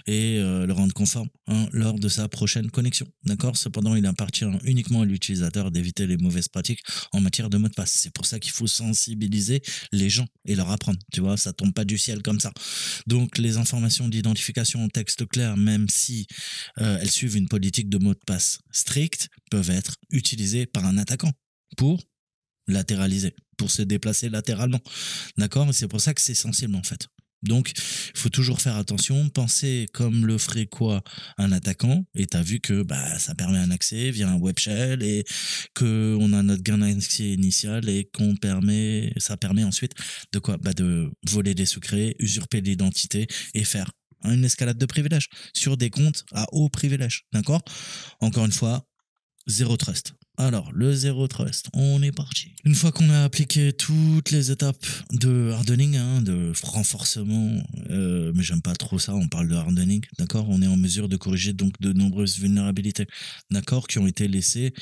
et le rendre conforme lors de sa prochaine connexion. D'accord. Cependant, il appartient uniquement à l'utilisateur d'éviter les mauvaises pratiques en matière de mot de passe. C'est pour ça qu'il faut sensibiliser les gens et leur apprendre. Tu vois, ça tombe pas du ciel comme ça. Donc, les informations d'identification en texte clair, même si elles suivent une politique de mot de passe stricte, peuvent être utilisées par un attaquant pour latéraliser, pour se déplacer latéralement. D'accord. C'est pour ça que c'est sensible en fait. Donc, il faut toujours faire attention, penser comme le ferait quoi un attaquant, et tu as vu que bah, ça permet un accès via un web shell et qu'on a notre gain d'accès initial et ça permet ensuite de quoi bah, de voler des secrets, usurper l'identité et faire une escalade de privilèges sur des comptes à haut privilège. D'accord. Encore une fois, zéro trust. Alors, le zéro trust, on est parti. Une fois qu'on a appliqué toutes les étapes de hardening, de renforcement, mais j'aime pas trop ça, on parle de hardening, d'accord. On est en mesure de corriger donc de nombreuses vulnérabilités, d'accord, qui ont été laissées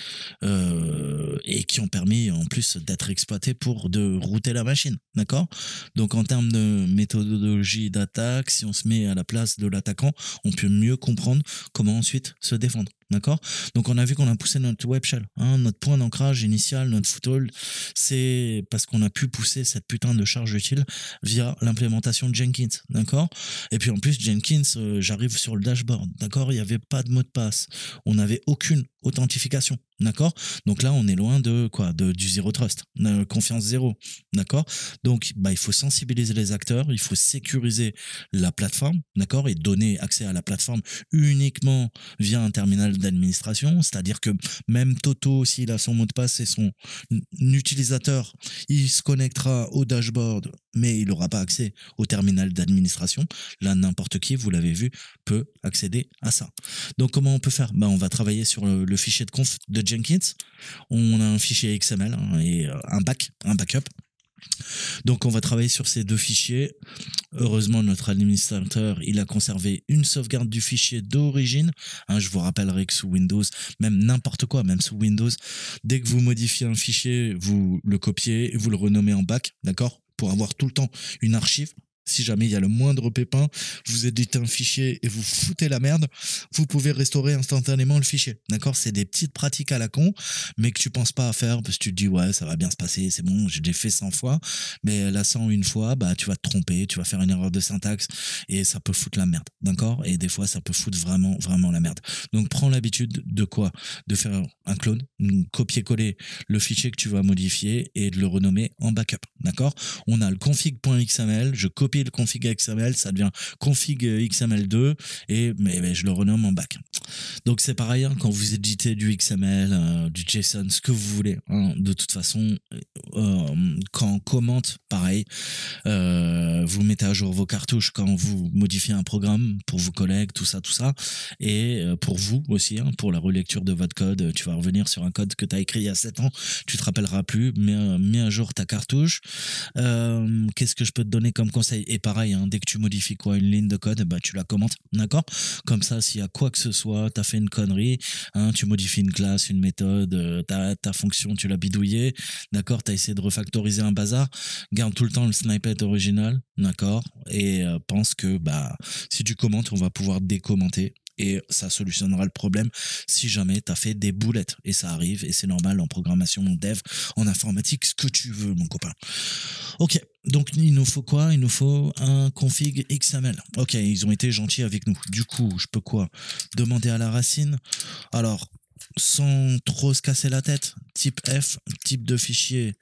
et qui ont permis en plus d'être exploitées pour de router la machine, d'accord. Donc en termes de méthodologie d'attaque, si on se met à la place de l'attaquant, on peut mieux comprendre comment ensuite se défendre. D'accord. Donc on a vu qu'on a poussé notre web shell, notre point d'ancrage initial, notre foothold, c'est parce qu'on a pu pousser cette putain de charge utile via l'implémentation de Jenkins, d'accord. Et puis en plus Jenkins, j'arrive sur le dashboard, d'accord, il n'y avait pas de mot de passe, on n'avait aucune authentification, d'accord. Donc là on est loin de quoi, du zéro trust, confiance zéro, d'accord. Donc bah il faut sensibiliser les acteurs, il faut sécuriser la plateforme, d'accord, et donner accès à la plateforme uniquement via un terminal d'administration, c'est-à-dire que même Toto, s'il a son mot de passe et son utilisateur, il se connectera au dashboard, mais il n'aura pas accès au terminal d'administration. Là, n'importe qui, vous l'avez vu, peut accéder à ça. Donc, comment on peut faire? On va travailler sur le fichier de conf de Jenkins. On a un fichier XML et un backup. Donc on va travailler sur ces deux fichiers. Heureusement, notre administrateur, il a conservé une sauvegarde du fichier d'origine. Je vous rappellerai que sous Windows, même n'importe quoi, même sous Windows, dès que vous modifiez un fichier, vous le copiez et vous le renommez en back, d'accord, pour avoir tout le temps une archive. Si jamais il y a le moindre pépin, vous éditez un fichier et vous foutez la merde, vous pouvez restaurer instantanément le fichier. D'accord? C'est des petites pratiques à la con, mais que tu penses pas à faire parce que tu te dis, ouais, ça va bien se passer, c'est bon, j'ai déjà fait 100 fois. Mais la 101 fois, bah, tu vas te tromper, tu vas faire une erreur de syntaxe et ça peut foutre la merde. D'accord? Et des fois, ça peut foutre vraiment, vraiment la merde. Donc, prends l'habitude de quoi? De faire un clone, copier-coller le fichier que tu vas modifier et de le renommer en backup. D'accord? On a le config.xml, je copie le config XML, ça devient config XML2 mais je le renomme en back. Donc c'est pareil, quand vous éditez du XML, du JSON, ce que vous voulez, de toute façon, quand on commente, pareil, vous mettez à jour vos cartouches quand vous modifiez un programme pour vos collègues, tout ça, et pour vous aussi, pour la relecture de votre code, tu vas revenir sur un code que tu as écrit il y a 7 ans, tu te rappelleras plus, mets à jour ta cartouche. Qu'est-ce que je peux te donner comme conseil? Et pareil, dès que tu modifies une ligne de code, bah, tu la commentes, d'accord? Comme ça, s'il y a quoi que ce soit, t'as fait une connerie, tu modifies une classe, une méthode, ta fonction, tu l'as bidouillée, d'accord? T'as essayé de refactoriser un bazar, garde tout le temps le snippet original, d'accord? Et pense que bah, si tu commentes, on va pouvoir décommenter. Et ça solutionnera le problème si jamais tu as fait des boulettes. Et ça arrive, et c'est normal en programmation, en dev, en informatique, ce que tu veux, mon copain. Ok, donc il nous faut quoi? Il nous faut un config XML. Ok, ils ont été gentils avec nous. Du coup, je peux quoi? Demander à la racine. Alors, sans trop se casser la tête, type F, type de fichier,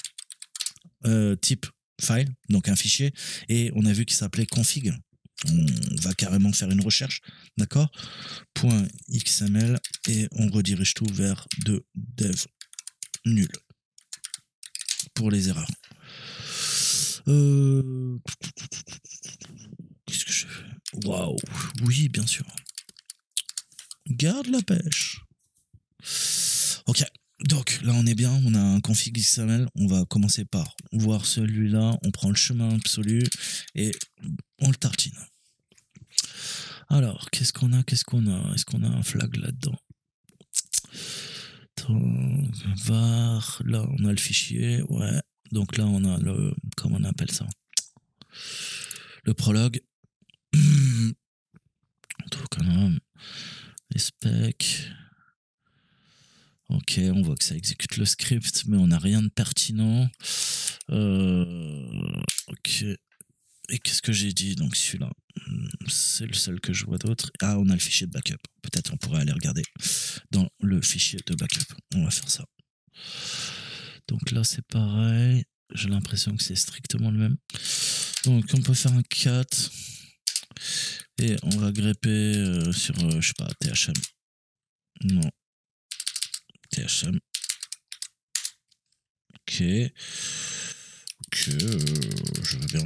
type file, donc un fichier. Et on a vu qu'il s'appelait config. On va carrément faire une recherche, d'accord? .xml et on redirige tout vers de dev nul pour les erreurs. Qu'est-ce que je fais? Waouh, oui, bien sûr. Garde la pêche. Ok, Donc là on est bien, on a un config XML, on va commencer par voir celui-là, on prend le chemin absolu et on le tartine. Alors, qu'est-ce qu'on a? Est-ce qu'on a un flag là-dedans? Var, là on a le fichier, ouais. Donc là on a le, comment on appelle ça? Le prologue. Donc on a les specs. Ok, on voit que ça exécute le script, mais on n'a rien de pertinent. Ok. Et qu'est-ce que j'ai dit? Donc celui-là, c'est le seul que je vois d'autre. Ah, on a le fichier de backup. Peut-être on pourrait aller regarder dans le fichier de backup. On va faire ça. Donc là, c'est pareil. J'ai l'impression que c'est strictement le même. Donc on peut faire un cat. Et on va grepper sur, je sais pas, THM. Non. THM. Ok. Ok, je veux bien.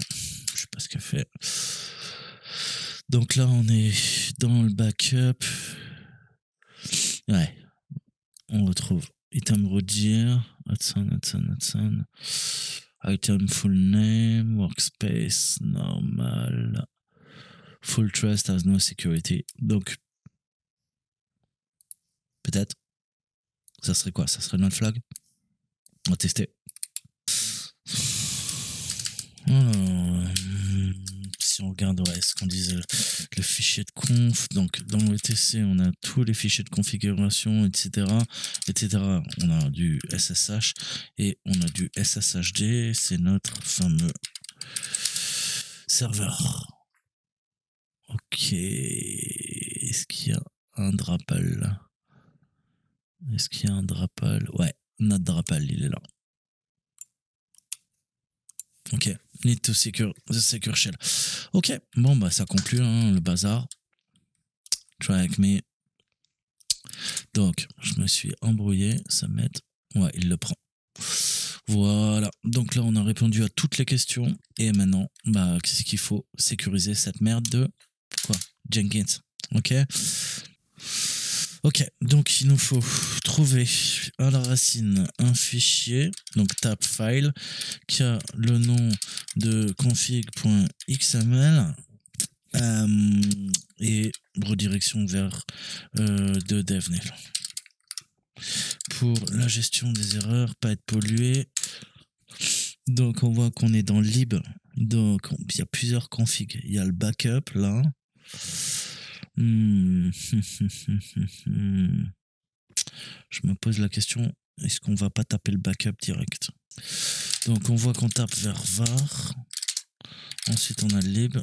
Je sais pas ce qu'elle fait. Donc là, on est dans le backup. Ouais. On retrouve item redir, Hudson. Item full name, workspace, normal. Full trust has no security. Donc, peut-être. Ça serait quoi? Ça serait notre flag? On va tester. Alors, si on regarde, ouais, ce qu'on disait, le fichier de conf, donc dans le ETC, on a tous les fichiers de configuration, etc., etc. On a du SSH et on a du SSHD, c'est notre fameux serveur. Ok, est-ce qu'il y a un Drupal? Est-ce qu'il y a un Drupal? Ouais, notre Drupal, il est là. Ok, need to secure the secure shell. Ok, bon bah ça conclut hein, le bazar. Track me. Donc, je me suis embrouillé, ça m'aide. Ouais, il le prend. Voilà, donc là on a répondu à toutes les questions. Et maintenant, bah qu'est-ce qu'il faut? Sécuriser cette merde de quoi? Jenkins. Ok. Ok, donc il nous faut trouver à la racine un fichier, donc tab file, qui a le nom de config.xml et redirection vers de devnil. Pour la gestion des erreurs, pas être pollué. Donc on voit qu'on est dans lib. Donc il y a plusieurs configs. Il y a le backup là. Je me pose la question, est-ce qu'on va pas taper le backup direct? Donc on voit qu'on tape vers var. Ensuite on a le lib.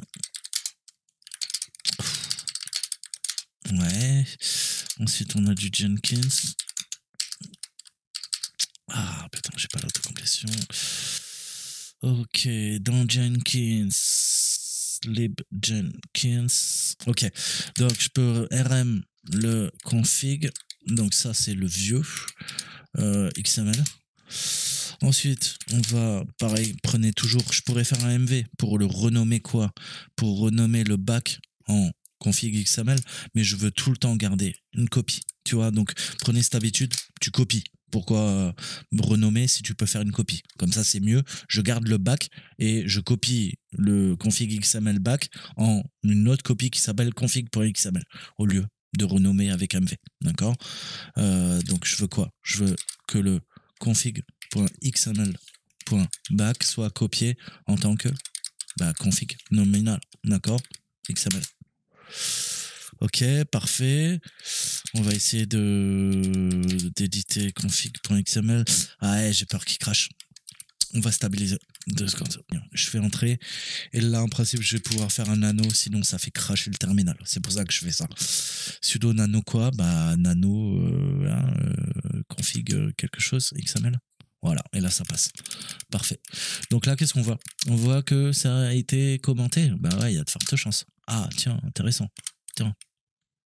Ouais. Ensuite on a du Jenkins. Ah putain, j'ai pas l'autocomplétion. Ok, dans Jenkins, lib Jenkins. Ok, donc je peux rm le config. Donc ça c'est le vieux XML. Ensuite, on va, pareil, prenez toujours, je pourrais faire un MV pour le renommer quoi? Pour renommer le back en config XML, mais je veux tout le temps garder une copie, tu vois, donc prenez cette habitude, tu copies. Pourquoi renommer si tu peux faire une copie? Comme ça, c'est mieux. Je garde le back et je copie le config XML back en une autre copie qui s'appelle config.xml au lieu de renommer avec MV. D'accord? Donc, je veux quoi? Je veux que le config.xml.back soit copié en tant que config nominal. D'accord? XML. Ok, parfait. On va essayer d'éditer config.xml. Ah ouais, j'ai peur qu'il crache. On va stabiliser 2 secondes. Je fais entrer. Et là, en principe, je vais pouvoir faire un nano, sinon ça fait cracher le terminal. C'est pour ça que je fais ça. Sudo nano quoi? Nano config quelque chose, XML. Voilà, et là ça passe. Parfait. Donc là, qu'est-ce qu'on voit? On voit que ça a été commenté. Bah ouais, il y a de fortes chances. Ah, tiens, intéressant. Tiens.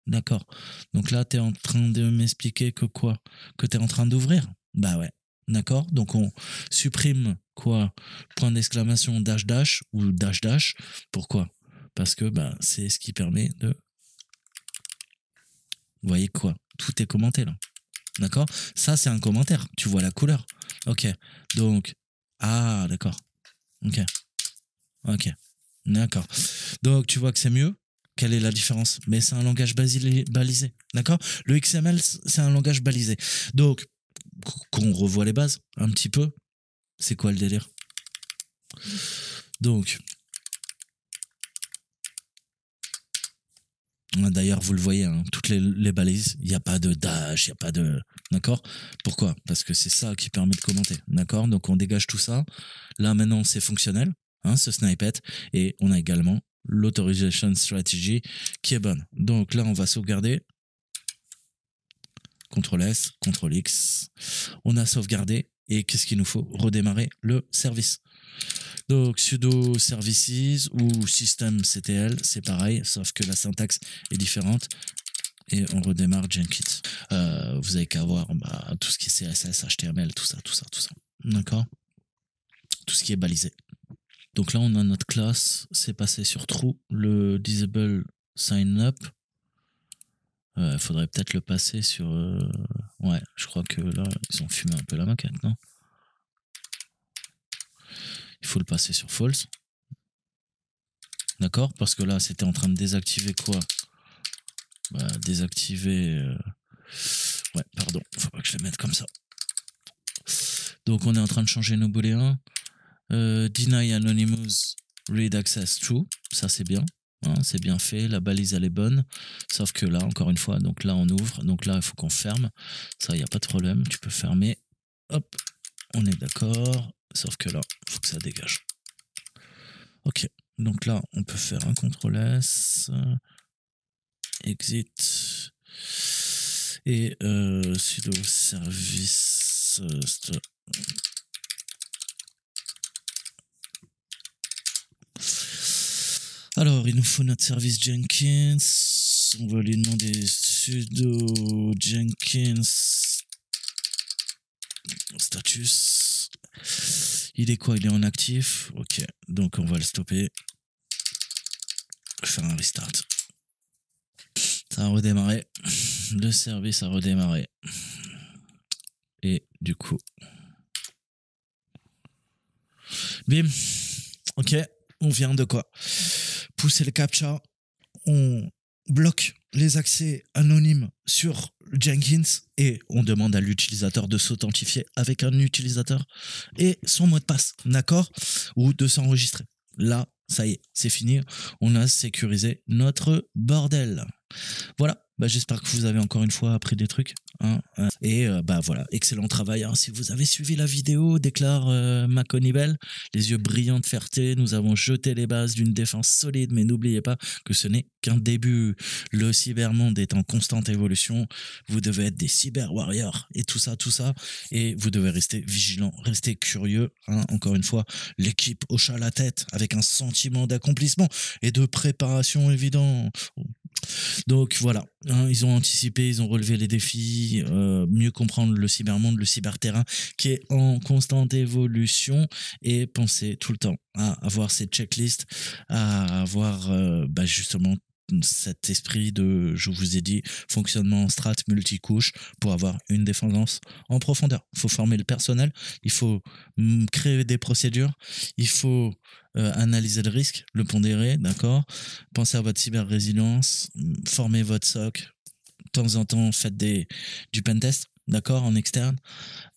D'accord. Donc là, tu es en train de m'expliquer que quoi? Que tu es en train d'ouvrir? Bah ouais. D'accord. Donc on supprime quoi? Point d'exclamation dash dash ou dash dash. Pourquoi? Parce que c'est ce qui permet de... Vous voyez quoi? Tout est commenté là. D'accord? Ça, c'est un commentaire. Tu vois la couleur. Ok. Donc, ah, d'accord. Ok. Ok. D'accord. Donc, tu vois que c'est mieux. Quelle est la différence? Mais c'est un langage balisé. D'accord? Le XML, c'est un langage balisé. Donc, qu'on revoit les bases un petit peu. C'est quoi le délire? Donc, d'ailleurs, vous le voyez, hein, toutes les balises, il n'y a pas de dash, il n'y a pas de... D'accord? Pourquoi? Parce que c'est ça qui permet de commenter. D'accord? Donc, on dégage tout ça. Là, maintenant, c'est fonctionnel, hein, ce snippet. Et on a également l'Authorization Strategy qui est bonne. Donc là, on va sauvegarder. CTRL S, CTRL X. On a sauvegardé. Et qu'est-ce qu'il nous faut? Redémarrer le service. Donc sudo services ou systemctl, c'est pareil, sauf que la syntaxe est différente. Et on redémarre Jenkins. Vous avez qu'à voir tout ce qui est CSS, HTML, tout ça. D'accord? Tout ce qui est balisé. Donc là, on a notre classe, c'est passé sur true, le disable sign up. Faudrait peut-être le passer sur... Ouais, je crois que là, ils ont fumé un peu la maquette, non? Il faut le passer sur false. D'accord? Parce que là, c'était en train de désactiver quoi? Désactiver... Ouais, pardon, faut pas que je les mette comme ça. Donc, on est en train de changer nos booléens. Deny anonymous read access true. Ça, c'est bien. Hein, c'est bien fait. La balise, elle est bonne. Sauf que là, encore une fois, donc là, on ouvre. Donc là, il faut qu'on ferme. Ça, il n'y a pas de problème. Tu peux fermer. Hop, on est d'accord. Sauf que là, il faut que ça dégage. Ok. Donc là, on peut faire un CTRL S. Exit. Et sudo service alors, il nous faut notre service Jenkins. On va lui demander sudo Jenkins status. Il est quoi? Il est en actif. Ok, donc on va le stopper. Faire un restart. Ça a redémarré. Le service a redémarré. Et du coup... Bim. Ok, on vient de quoi? Pousser le captcha. On bloque les accès anonymes sur Jenkins et on demande à l'utilisateur de s'authentifier avec un utilisateur et son mot de passe, d'accord? Ou de s'enregistrer. Là, ça y est, c'est fini. On a sécurisé notre bordel. Voilà. J'espère que vous avez encore une fois appris des trucs. Hein, et voilà, excellent travail. Hein. Si vous avez suivi la vidéo, déclare Maconibel, les yeux brillants de fierté, nous avons jeté les bases d'une défense solide, mais n'oubliez pas que ce n'est qu'un début. Le cybermonde est en constante évolution. Vous devez être des cyber-warriors et tout ça. Et vous devez rester vigilant, rester curieux. Hein. Encore une fois, l'équipe hocha la tête avec un sentiment d'accomplissement et de préparation évident. Donc voilà, hein, ils ont anticipé, ils ont relevé les défis, mieux comprendre le cybermonde, le cyberterrain qui est en constante évolution et penser tout le temps à avoir ces checklists, à avoir justement cet esprit de, je vous ai dit, fonctionnement en strat multicouche pour avoir une défense en profondeur. Il faut former le personnel, il faut créer des procédures, il faut analyser le risque, le pondérer, d'accord? Pensez à votre cyber-résilience, formez votre SOC, de temps en temps faites du pentest, d'accord, en externe,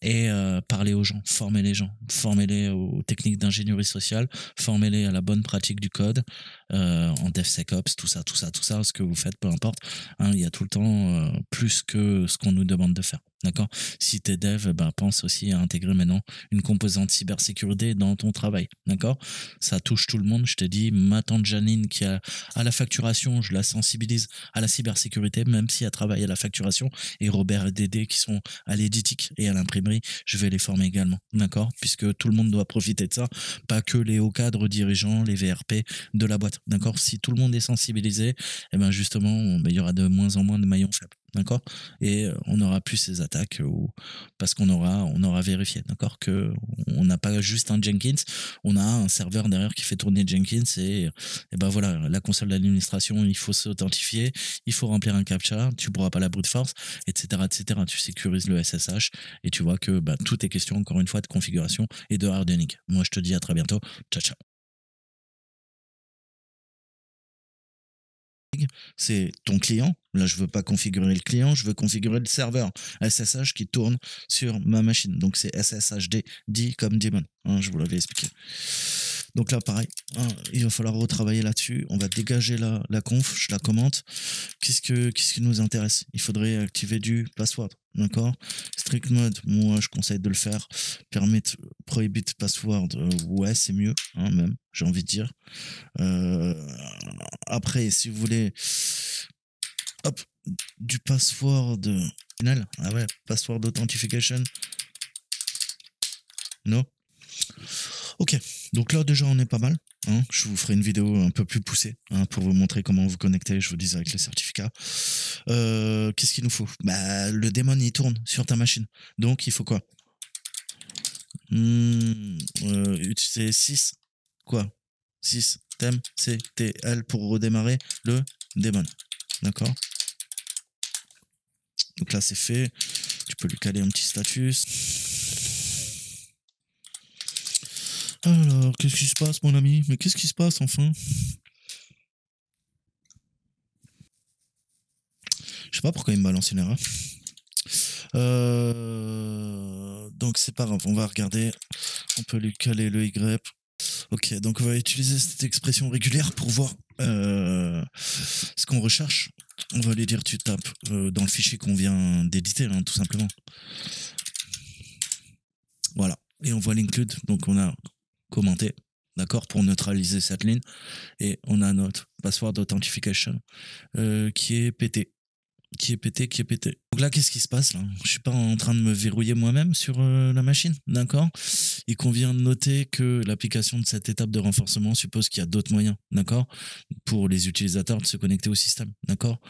et parlez aux gens, formez les gens, formez-les aux techniques d'ingénierie sociale, formez-les à la bonne pratique du code, en DevSecOps, tout ça, ce que vous faites, peu importe, hein, il y a tout le temps plus que ce qu'on nous demande de faire, d'accord? Si t'es dev, pense aussi à intégrer maintenant une composante cybersécurité dans ton travail, d'accord? Ça touche tout le monde, je te dis, ma tante Janine qui a à la facturation, je la sensibilise à la cybersécurité, même si elle travaille à la facturation, et Robert et Dédé qui sont à l'éditique et à l'imprimerie, je vais les former également, d'accord? Puisque tout le monde doit profiter de ça, pas que les hauts cadres dirigeants, les VRP de la boîte, d'accord? Si tout le monde est sensibilisé, justement, il y aura de moins en moins de maillons faibles, d'accord? Et on n'aura plus ces attaques parce qu'on aura vérifié, d'accord? Que on n'a pas juste un Jenkins, on a un serveur derrière qui fait tourner Jenkins et ben voilà, la console d'administration, il faut s'authentifier, il faut remplir un captcha, tu pourras pas la brute force, etc., etc. Tu sécurises le SSH et tu vois que bah, tout est question encore une fois de configuration et de hardening. Moi, je te dis à très bientôt. Ciao, ciao. C'est ton client. Là, je veux pas configurer le client, je veux configurer le serveur SSH qui tourne sur ma machine. Donc, c'est SSHD, dit comme daemon. Hein, je vous l'avais expliqué. Donc là, pareil, hein, il va falloir retravailler là-dessus. On va dégager la conf, je la commente. Qu'est-ce qui nous intéresse? Il faudrait activer du password, d'accord? Strict mode, moi, je conseille de le faire. Permit, prohibit password, ouais, c'est mieux, hein, même, j'ai envie de dire. Euh, Après, si vous voulez, hop, du password final, ah ouais, password authentication, non? Ok, donc là déjà on est pas mal. Hein. Je vous ferai une vidéo un peu plus poussée hein, pour vous montrer comment vous connecter, je vous dis avec les certificats. Qu'est-ce qu'il nous faut? Bah, le démon il tourne sur ta machine. Donc il faut quoi? Utiliser 6. Quoi? 6 thème CTL pour redémarrer le démon. D'accord? Donc là c'est fait. Tu peux lui caler un petit status. Alors, qu'est-ce qui se passe, mon ami? Mais qu'est-ce qui se passe, enfin? Je sais pas pourquoi il me balance une erreur. Donc, c'est pas grave, on va regarder. On peut lui caler le Y. Ok, donc on va utiliser cette expression régulière pour voir ce qu'on recherche. On va lui dire, tu tapes dans le fichier qu'on vient d'éditer, hein, tout simplement. Voilà. Et on voit l'include, donc on a commenté. D'accord, pour neutraliser cette ligne. Et on a notre password authentication qui est pété. Qui est pété. Donc là, qu'est-ce qui se passe là? Je suis pas en train de me verrouiller moi-même sur la machine, d'accord? Il convient de noter que l'application de cette étape de renforcement suppose qu'il y a d'autres moyens, d'accord? Pour les utilisateurs de se connecter au système, d'accord?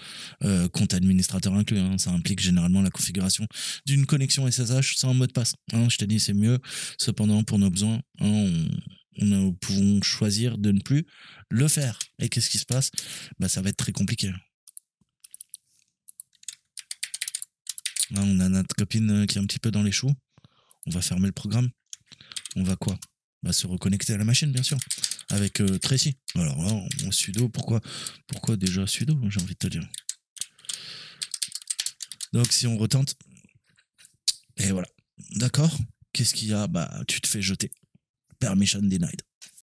Compte administrateur inclus, hein, ça implique généralement la configuration d'une connexion SSH sans mot de passe. Hein, je t'ai dit, c'est mieux. Cependant, pour nos besoins, hein, nous pouvons choisir de ne plus le faire. Et qu'est-ce qui se passe? Bah, ça va être très compliqué. Là, on a notre copine qui est un petit peu dans les choux. On va fermer le programme. On va quoi? Bah, se reconnecter à la machine, bien sûr. Avec Tracy. Alors là, on sudo, pourquoi déjà sudo, j'ai envie de te dire. Donc, si on retente. Et voilà. D'accord? Qu'est-ce qu'il y a? Bah, tu te fais jeter. Permission denied.